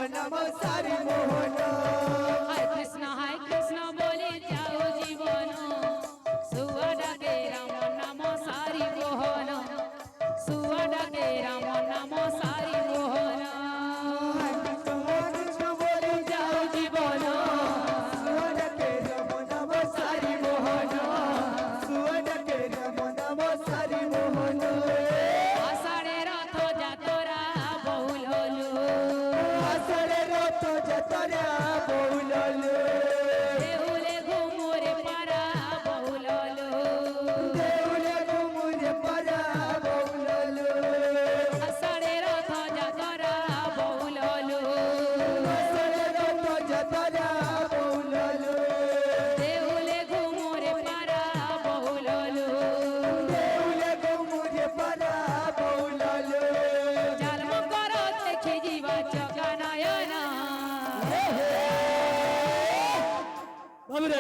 নাম সারি মোহন হায় কৃষ্ণ বলে যাও জীবন সুয়া ডাকে রাম নাম সারি মোহন সুয়া ডাকে রাম নাম সারি মোহন কৃষ্ণ বলে যাও জীবন সুয়া ডাকে রাম নাম সারি মোহন সুয়া ডাকে রাম নাম সারি মোহন আষাঢ়ে রথ যাতরা বহুল হলো আষাঢ়ে রথ যাতরা বহুল হলো দেউলে ঘুমুরে পারা বহুল হলো দেউলে ঘুমুরে পারা বহুল হলো আষাঢ়ে রথ যাতরা বহুল হলো আষাঢ়ে রথ যাতরা বহুল হলো দেউলে ঘুমুরে পারা বহুল হলো দেউলে ঘুমুরে পারা বহুল হলো জন্ম কর দেখে জীবা চকা নয়না বাবুরে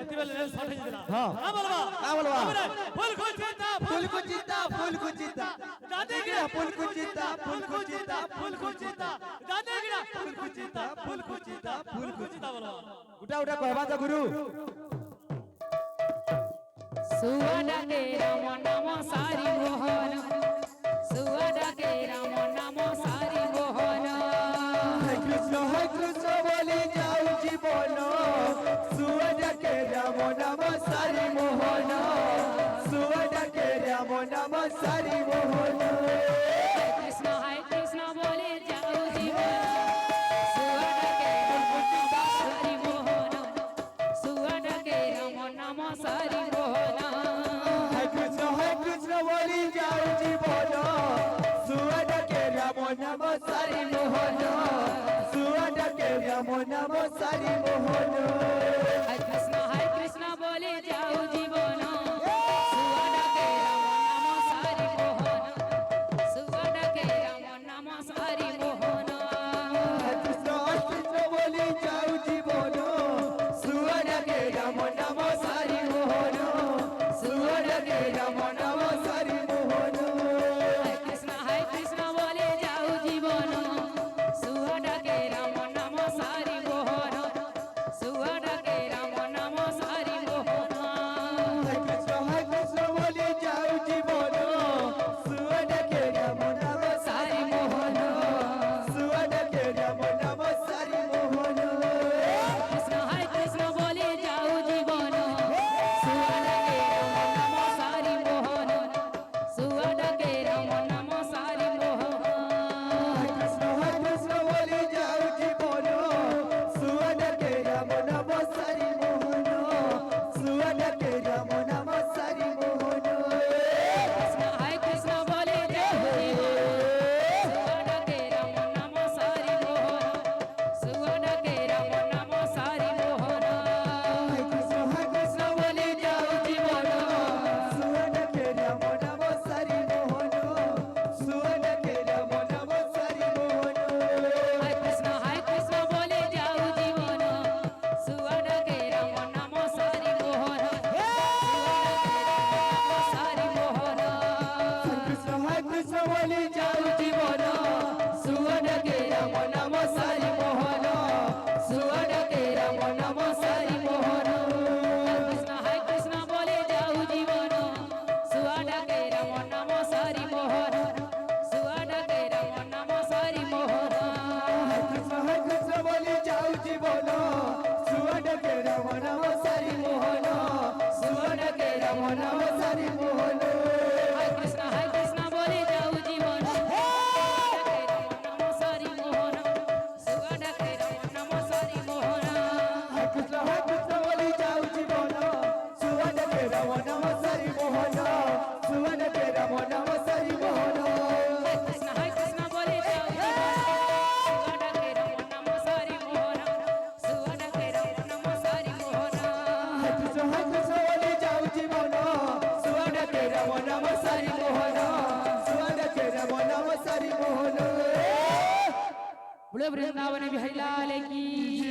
এতে বেলে সঠিক দিলা হ্যাঁ না বলবা বাবুরে ফুল কুচিতা ফুল কুচিতা ফুল কুচিতা দাদে গিরা ফুল কুচিতা দাদে গিরা ফুল কুচিতা বলো উঠা উঠা কহবা তো গুরু সুয়া ডাকে রাম নাম সারি মোহন সুয়া ডাকে রাম নাম সারি মোহন হে কৃষ্ণ বলি যাও জীবন সুয়া ডাকে রাম নাম সারি মোহন সুয়া ডাকে রাম নাম সারি মোহন কৃষ্ণ বলে যাও জীবন সুয়া ডাকে রাম নাম সারি মোহন সুয়া ডাকে রাম নাম সারি মোহন হে কৃষ্ণ বলি যাও জীবন সুয়া ডাকে রাম নাম সারি মোহন সুয়া ডাকে রাম নাম সারি মোহন হরে কৃষ্ণ বলে যাও জীবন সুয়া ডাকে রাম নাম সারি মোহন সুয়া ডাকে রাম নাম সারি মোহন কৃষ্ণ বলি যাও জীবন সুয়া ডাকে রাম নাম সারি মোহন সুয়া ডাকে রাম নাম সারি মোহন হরে কৃষ্ণ বলে যাও জীবন সুয়া ডাকে রাম নাম সারি মোহন সুয়া ডাকে রাম নাম সারি মোহন কৃষ্ণ বলি যাও জীবন সুয়া ডাকে রাম নাম সারি মোহন সুয়া ডাকে রাম নাম সারি মোহন কৃষ্ণ বলে যাও জীবন সুয়া ডাকে রাম নাম সারি মোহন সুয়া ডাকে রাম নাম সারি মোহন কৃষ্ণ বলি যাও জীবন সুয়া ডাকে রাম নাম সারি মোহন সুয়া ডাকে রাম নাম সারি মোহন কৃষ্ণ বলে যাও জীবন সুয়া ডাকে রাম নাম সারি মোহন সুয়া ডাকে রাম নাম সারি মোহন কৃষ্ণ বলি যাও জীবন সুয়া ডাকে রাম নাম সারি মোহন সুয়া ডাকে রাম নাম সারি মোহন কৃষ্ণ বলে যাও জীবন সুয়া ডাকে রাম নাম সারি মোহন সারি মোহন কৃষ্ণ বলি যাও জীবন সুয়া ডাকে রাম নাম সারি মোহন সুয়া ডাকে রাম নাম সারি মোহন কৃষ্ণ বলে যাও জীবন সুয়া ডাকে রাম নাম সারি মোহন সুয়া ডাকে রাম নাম সারি মোহন কৃষ্ণ বলি যাও জীবন সুয়া ডাকে রাম নাম সারি মোহন সুয়া ডাকে রাম নাম সারি মোহন কৃষ্ণ বলে যাও জীবন ডাকে রাম নাম সারি মোহন সুয়া ডাকে রাম নাম সারি মোহন কৃষ্ণ বলি যাও জীবন সুয়া ডাকে রাম নাম সারি মোহন সুয়া ডাকে রাম নাম সারি মোহন কৃষ্ণ বলে যাও জীবন সুয়া ডাকে রাম নাম সারি মোহন সুয়া ডাকে রাম নাম সারি মোহন কৃষ্ণ বলি যাও জীবন সুয়া ডাকে রাম নাম সারি মোহন সুয়া ডাকে রাম নাম সারি মোহন बोले वृंदावन बिहारी लाल की